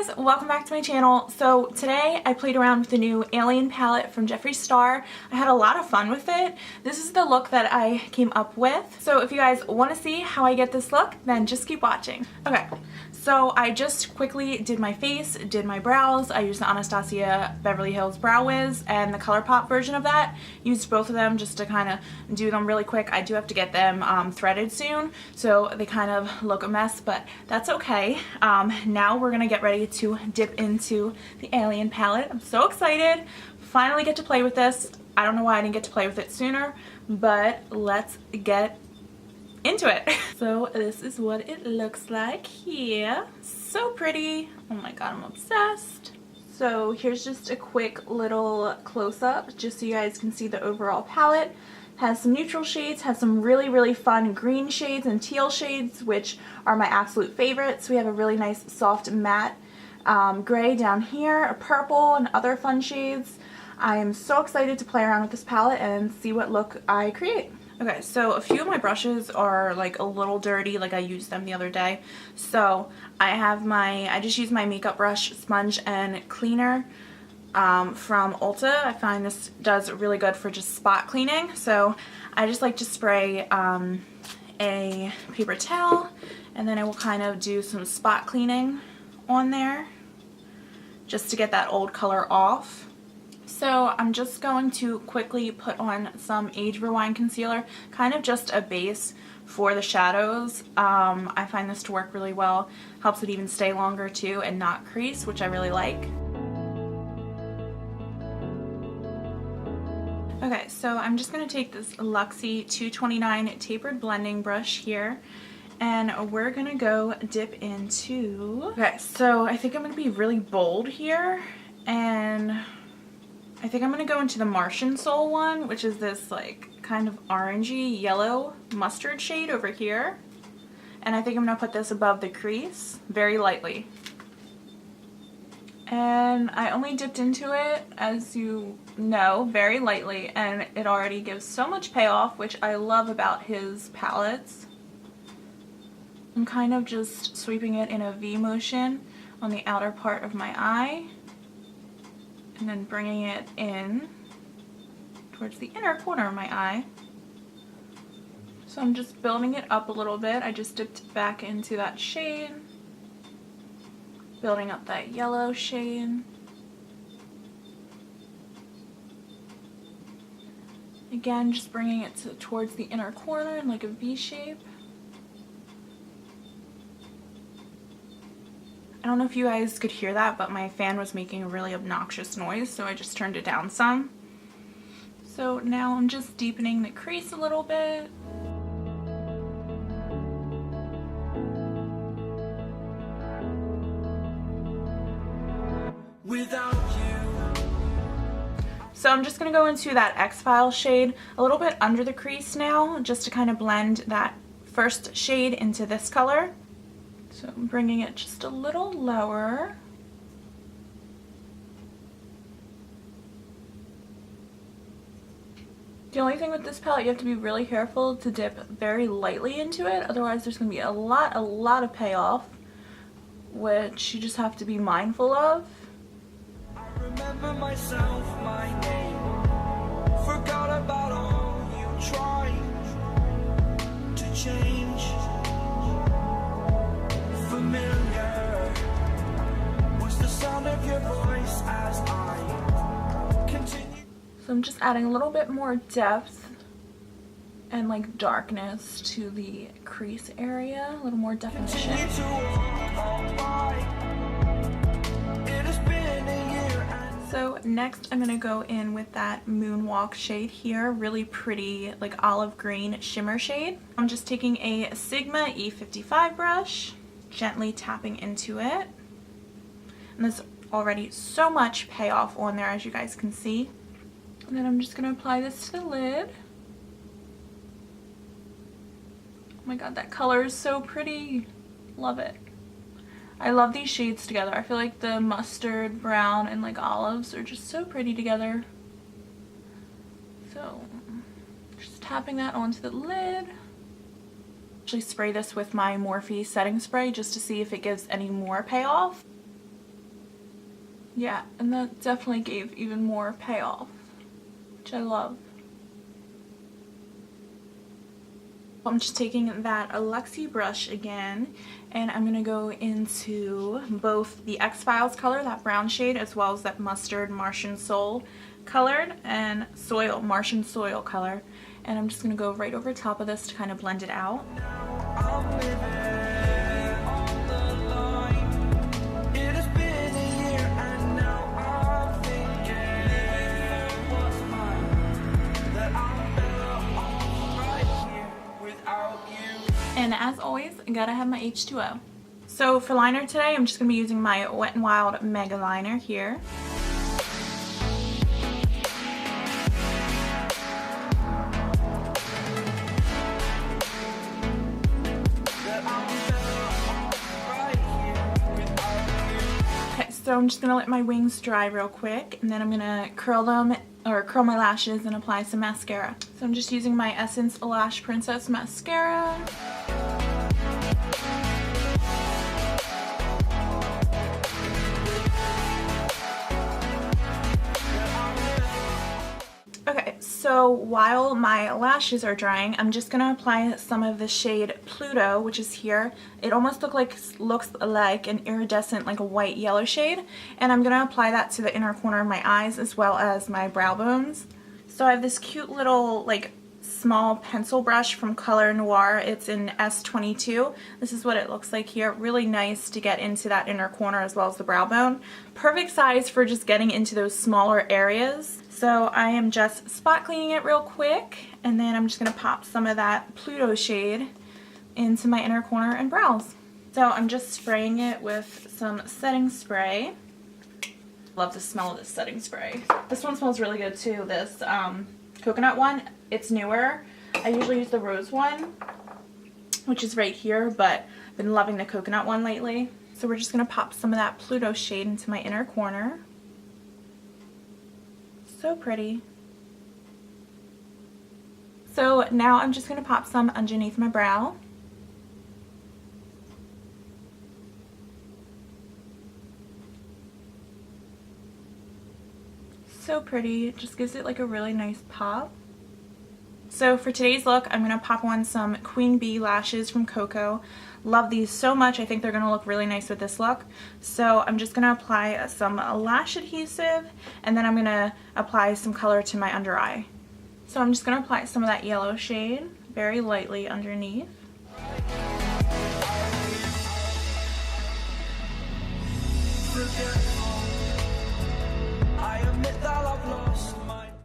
guys, welcome back to my channel. So today I played around with the new Alien palette from Jeffree Star. I had a lot of fun with it. This is the look that I came up with. So if you guys want to see how I get this look, then just keep watching. Okay, so I just quickly did my face, did my brows. I used the Anastasia Beverly Hills Brow Wiz and the ColourPop version of that. Used both of them just to kind of do them really quick. I do have to get them threaded soon, so they kind of look a mess, but that's okay. Now we're gonna get ready to dip into the Alien palette. I'm so excited. Finally get to play with this. I don't know why I didn't get to play with it sooner, but let's get into it. So this is what it looks like here. So pretty. Oh my god, I'm obsessed. So here's just a quick little close-up just so you guys can see the overall palette. Has some neutral shades, has some really fun green shades and teal shades, which are my absolute favorites. We have a really nice soft matte gray down here, a purple, and other fun shades. I am so excited to play around with this palette and see what look I create. Okay, so a few of my brushes are like a little dirty, like I used them the other day. So I just used my makeup brush, sponge, and cleaner from Ulta. I find this does really good for just spot cleaning. So I just like to spray a paper towel, and then I will kind of do some spot cleaning on there just to get that old color off. So I'm just going to quickly put on some Age Rewind concealer, kind of just a base for the shadows. I find this to work really well. Helps it even stay longer too and not crease, which I really like. Okay, so I'm just going to take this Luxie 229 tapered blending brush here, and we're going to go dip into... Okay, so I think I'm going to be really bold here, and I think I'm going to go into the Martian Soul one, which is this like kind of orangey yellow mustard shade over here. And I think I'm going to put this above the crease very lightly. And I only dipped into it, as you know, very lightly, and it already gives so much payoff, which I love about his palettes. I'm kind of just sweeping it in a V motion on the outer part of my eye, and then bringing it in towards the inner corner of my eye. So I'm just building it up a little bit. I just dipped back into that shade, building up that yellow shade. Again, just bringing it towards the inner corner in like a V shape. I don't know if you guys could hear that, but my fan was making a really obnoxious noise, so I just turned it down some. So now I'm just deepening the crease a little bit. Without you. So I'm just going to go into that X-Files shade a little bit under the crease now, just to kind of blend that first shade into this color. So I'm bringing it just a little lower. The only thing with this palette, you have to be really careful to dip very lightly into it, otherwise there's going to be a lot of payoff, which you just have to be mindful of. I remember myself, my name, forgot about all you tried to change. Familiar was the sound of your voice as I continue. So I'm just adding a little bit more depth and like darkness to the crease area, a little more definition. So next I'm going to go in with that Moonwalk shade here, really pretty like olive green shimmer shade. I'm just taking a Sigma E55 brush, gently tapping into it. And there's already so much payoff on there, as you guys can see. And then I'm just going to apply this to the lid. Oh my god, that color is so pretty. Love it. I love these shades together. I feel like the mustard, brown, and like olives are just so pretty together. So just tapping that onto the lid. Actually spray this with my Morphe setting spray just to see if it gives any more payoff. Yeah, and that definitely gave even more payoff, which I love. I'm just taking that Alexi brush again, and I'm going to go into both the X-Files color, that brown shade, as well as that mustard Martian Soul colored and soil, Martian Soil color. And I'm just going to go right over top of this to kind of blend it out. And as always, I gotta have my H2O. So for liner today, I'm just gonna be using my Wet n Wild Mega Liner here. Okay, so I'm just gonna let my wings dry real quick, and then I'm gonna curl them, or curl my lashes and apply some mascara. So I'm just using my Essence Lash Princess mascara. Okay, so while my lashes are drying, I'm just gonna apply some of the shade Pluto, which is here. It almost looks like an iridescent, like a white yellow shade, and I'm gonna apply that to the inner corner of my eyes as well as my brow bones. So I have this cute little like small pencil brush from Color Noir. It's in S22. This is what it looks like here. Really nice to get into that inner corner as well as the brow bone. Perfect size for just getting into those smaller areas. So I am just spot cleaning it real quick, and then I'm just going to pop some of that Pluto shade into my inner corner and brows. So I'm just spraying it with some setting spray. Love the smell of this setting spray. This one smells really good too, this coconut one. It's newer. I usually use the rose one, which is right here, but I've been loving the coconut one lately. So we're just going to pop some of that Pluto shade into my inner corner. So pretty. So now I'm just going to pop some underneath my brow. So pretty. It just gives it like a really nice pop. So for today's look, I'm going to pop on some Queen Bee lashes from Coco. Love these so much. I think they're going to look really nice with this look. So I'm just going to apply some lash adhesive, and then I'm going to apply some color to my under eye. So I'm just going to apply some of that yellow shade very lightly underneath.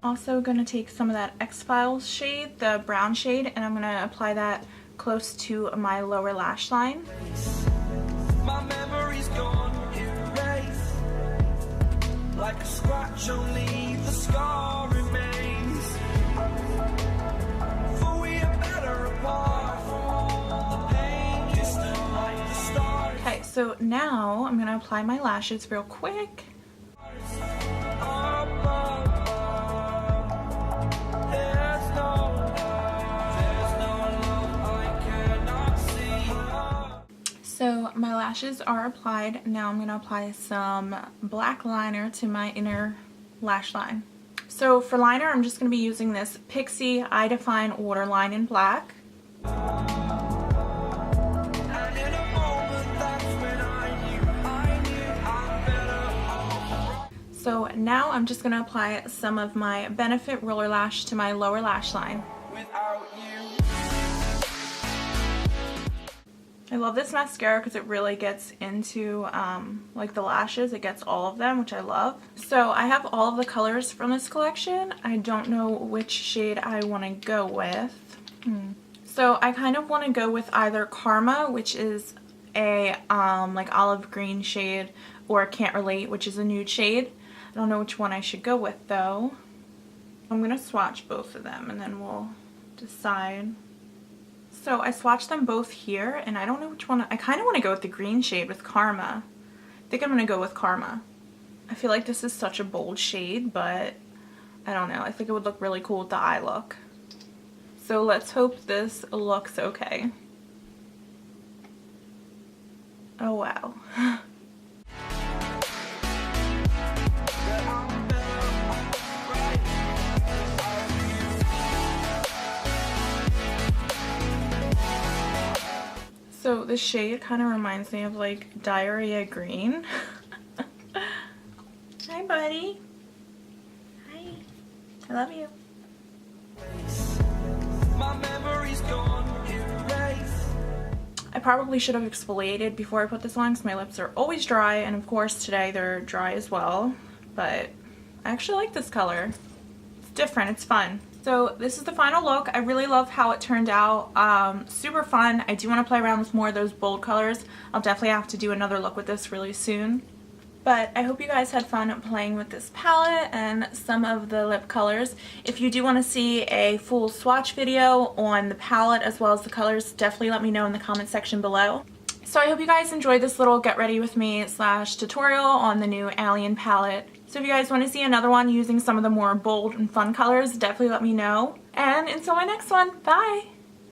Also going to take some of that X-Files shade, the brown shade, and I'm going to apply that close to my lower lash line. My memory's gone, erased. Like a scratch, only the scar remains. For we are better apart. The pain distant like the stars. Okay, so now I'm going to apply my lashes real quick. So my lashes are applied. Now I'm going to apply some black liner to my inner lash line. So for liner, I'm just going to be using this Pixie Eye Define Waterline in black. So now I'm just going to apply some of my Benefit Roller Lash to my lower lash line. I love this mascara because it really gets into like the lashes. It gets all of them, which I love. So I have all of the colors from this collection. I don't know which shade I want to go with. So I kind of want to go with either Karma, which is a like olive green shade, or Can't Relate, which is a nude shade. I don't know which one I should go with though. I'm going to swatch both of them and then we'll decide. So I swatched them both here, and I don't know which one. I kind of want to go with the green shade with Karma. I think I'm going to go with Karma. I feel like this is such a bold shade, but I don't know. I think it would look really cool with the eye look. So let's hope this looks okay. Oh wow. So the shade kind of reminds me of like diarrhea green. Hi, buddy. Hi. I love you. My memory's gone. I probably should have exfoliated before I put this on because my lips are always dry, and of course today they're dry as well, but I actually like this color. It's different, it's fun. So this is the final look. I really love how it turned out. Super fun. I do want to play around with more of those bold colors. I'll definitely have to do another look with this really soon. But I hope you guys had fun playing with this palette and some of the lip colors. If you do want to see a full swatch video on the palette as well as the colors, definitely let me know in the comment section below. So I hope you guys enjoyed this little get ready with me / tutorial on the new Alien palette. So if you guys want to see another one using some of the more bold and fun colors, definitely let me know. And until my next one, bye!